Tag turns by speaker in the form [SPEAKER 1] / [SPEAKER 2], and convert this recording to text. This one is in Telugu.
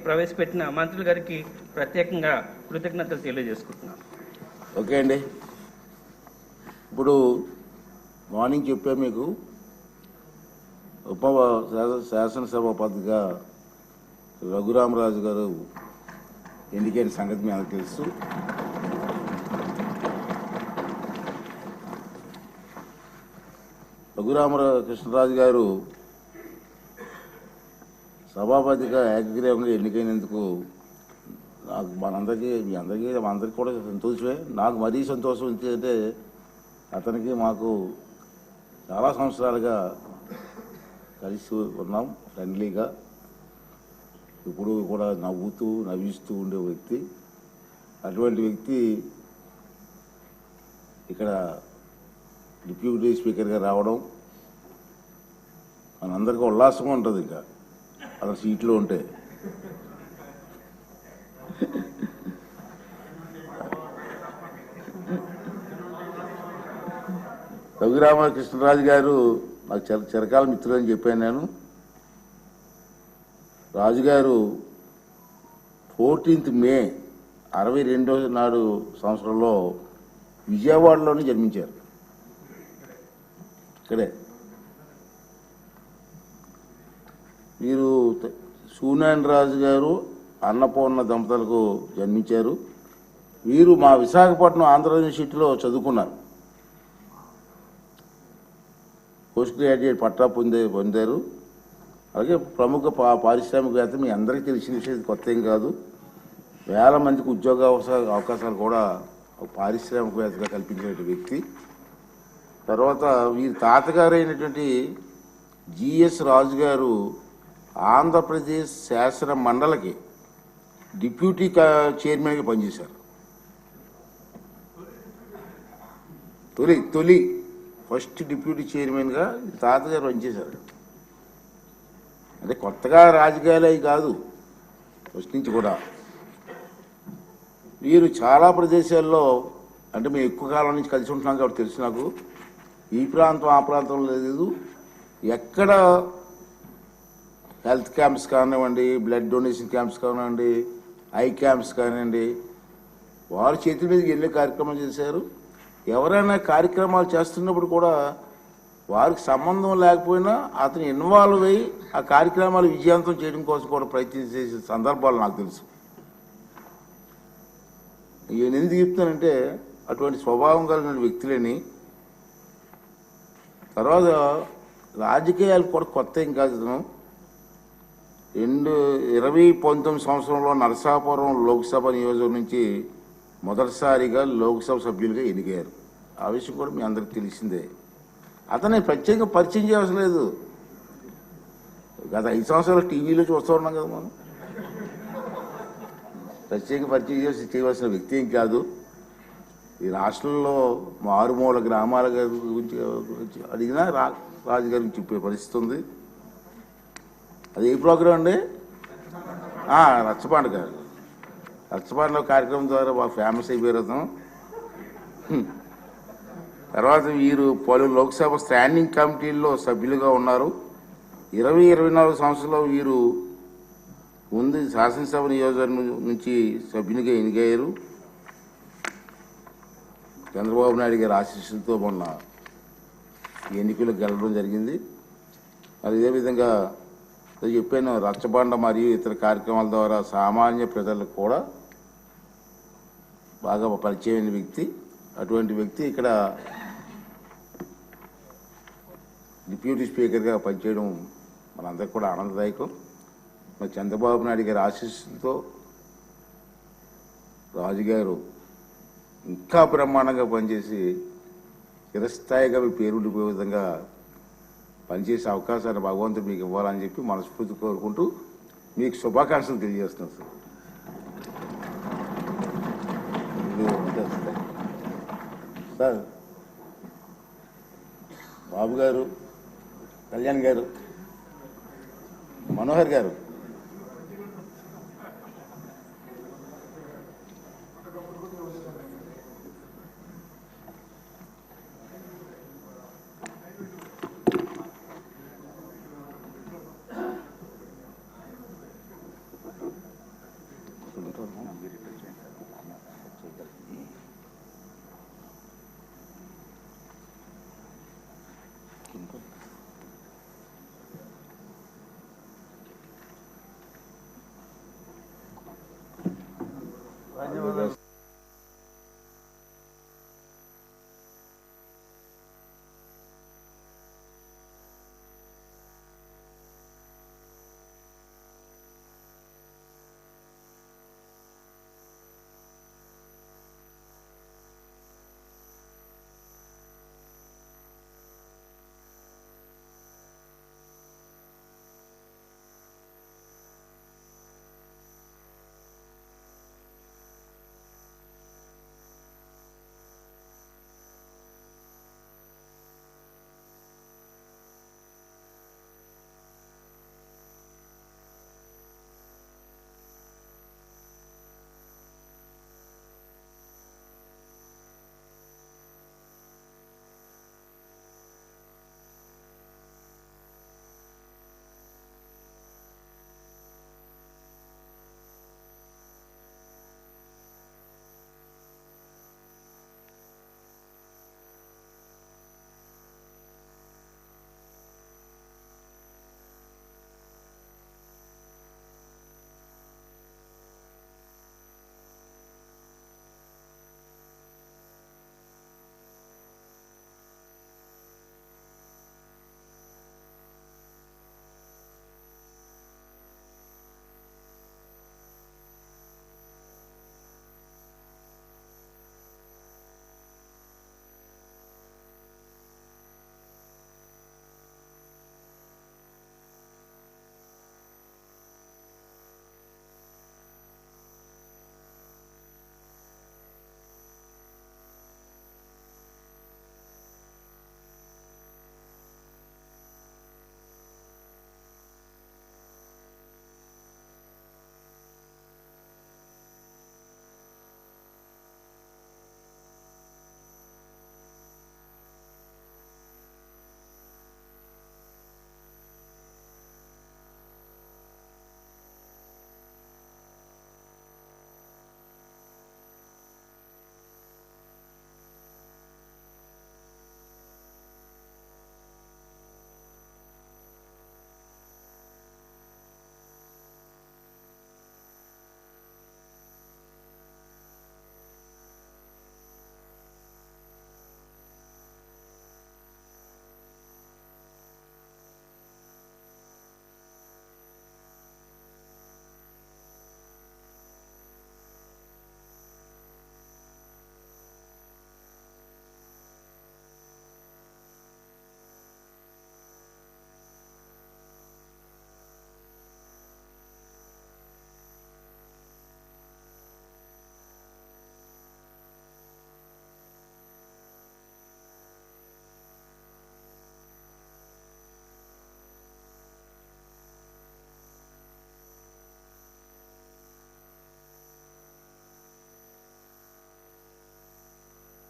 [SPEAKER 1] ప్రవేశపెట్టిన మంత్రులు గారికి ప్రత్యేకంగా కృతజ్ఞతలు తెలియజేసుకుంటున్నాను.
[SPEAKER 2] ఓకే అండి. ఇప్పుడు మార్నింగ్ చెప్పా మీకు శాసనసభాపతిగా రఘురామరాజు గారు ఎన్నికైన సంగతి మీ అందరికీ తెలుసు. రఘురామకృష్ణరాజు గారు సభాపతిగా ఏకగ్రీవంగా ఎన్నికైనందుకు నాకు అందరికీ కూడా సంతోషమే. నాకు మరీ సంతోషం ఎందుకంటే అతనికి మాకు చాలా సంవత్సరాలుగా కలిసి ఉన్నాం, ఫ్రెండ్లీగా, ఇప్పుడు కూడా నవ్విస్తూ ఉండే వ్యక్తి. అటువంటి వ్యక్తి ఇక్కడ డిప్యూటీ స్పీకర్గా రావడం మనందరికీ ఉల్లాసంగా ఉంటుంది. ఇంకా అతను సీట్లో ఉంటే రఘురామకృష్ణరాజు గారు నాకు చిరకాల మిత్రులు అని చెప్పాను నేను. రాజుగారు 14th May 1962 నాడు సంవత్సరంలో విజయవాడలోనే జన్మించారు. ఇక్కడే వీరు సూనారాయణ రాజు గారు అన్నపూర్ణ దంపతులకు జన్మించారు. వీరు మా విశాఖపట్నం ఆంధ్ర యూనివర్సిటీలో చదువుకున్నారు. పోస్ట్ గ్రాడ్యుయేట్ పట్టా పొందారు. అలాగే ప్రముఖ పారిశ్రామికవేత్త, మీ అందరికీ తెలిసిన విషయం, కొత్త ఏం కాదు. వేల మందికి ఉద్యోగ అవకాశాలు కూడా పారిశ్రామికవేత్తగా కల్పించిన వ్యక్తి. తర్వాత వీరి తాతగారు అయినటువంటి జిఎస్ రాజు గారు ఆంధ్రప్రదేశ్ శాసన మండలికి డిప్యూటీ చైర్మన్గా పనిచేశారు. తొలి ఫస్ట్ డిప్యూటీ చైర్మన్గా తాతగారు పనిచేశారు. అంటే కొత్తగా రాజకీయాలు అవి కాదు, ఫస్ట్ నుంచి కూడా. వీరు చాలా ప్రదేశాల్లో, అంటే మేము ఎక్కువ కాలం నుంచి కలిసి ఉంటున్నాం కాబట్టి తెలుసు నాకు, ఈ ప్రాంతం ఆ ప్రాంతంలో లేదు, ఎక్కడ హెల్త్ క్యాంప్స్ కానివ్వండి, బ్లడ్ డొనేషన్ క్యాంప్స్ కానివ్వండి, ఐ క్యాంప్స్ కానివ్వండి, వారి చేతుల మీదకి ఎన్నో కార్యక్రమాలు చేశారు. ఎవరైనా కార్యక్రమాలు చేస్తున్నప్పుడు కూడా వారికి సంబంధం లేకపోయినా అతను ఇన్వాల్వ్ అయ్యి ఆ కార్యక్రమాలు విజయవంతం చేయడం కోసం కూడా ప్రయత్నించే సందర్భాలు నాకు తెలుసు. నేను ఎందుకు చెప్తానంటే అటువంటి స్వభావం కలిగిన వ్యక్తులని. తర్వాత రాజకీయాలు కూడా కొత్త ఏం కాదు. 2019 సంవత్సరంలో నరసాపురం లోక్సభ నియోజకవర్గం నుంచి మొదటిసారిగా లోక్సభ సభ్యులుగా ఎన్నికయ్యారు. ఆ విషయం కూడా మీ అందరికి తెలిసిందే. అతన్ని ప్రత్యేకంగా పరిచయం చేయవలసిన లేదు. గత 5 సంవత్సరాలు టీవీలో చూస్తూ ఉన్నాం కదా మనం. ప్రత్యేకంగా పరిచయం చేయవలసిన వ్యక్తి ఏం కాదు. ఈ రాష్ట్రంలో మారుమూల గ్రామాల గురించి అడిగినా రాజుగారి నుంచి చెప్పే పరిస్థితి ఉంది. అది ఏ ప్రోగ్రాం అండి? రచ్చబండ గారు. రచ్చబండలో కార్యక్రమం ద్వారా బాగా ఫేమస్ అయిపోయారు అతను. తర్వాత వీరు పలు లోక్సభ స్టాండింగ్ కమిటీల్లో సభ్యులుగా ఉన్నారు. 20-24 సంవత్సరంలో వీరు ముందు శాసనసభ నియోజకవర్గం నుంచి సభ్యునిగా ఎన్నికయ్యారు. చంద్రబాబు నాయుడు గారి ఆశీస్సులతో మొన్న ఎన్నికలకు గెలవడం జరిగింది. మరి ఇదే విధంగా చెప్పాను, రచ్చబండ మరియు ఇతర కార్యక్రమాల ద్వారా సామాన్య ప్రజలకు కూడా బాగా పరిచయమైన వ్యక్తి. అటువంటి వ్యక్తి ఇక్కడ డిప్యూటీ స్పీకర్గా పనిచేయడం మనందరికీ కూడా ఆనందదాయకం. మరి చంద్రబాబు నాయుడు గారి ఆశీస్సులతో రాజుగారు ఇంకా బ్రహ్మాండంగా పనిచేసి చిరస్థాయిగా మీ పేరు ఉండిపోయే విధంగా పనిచేసే అవకాశాన్ని భగవంతుడు మీకు ఇవ్వాలని చెప్పి మనస్ఫూర్తి కోరుకుంటూ మీకు శుభాకాంక్షలు తెలియజేస్తున్నాను సార్. బాబు గారు, కళ్యాణ్ గారు, మనోహర్ గారు,
[SPEAKER 3] ధన్యవాదాలు.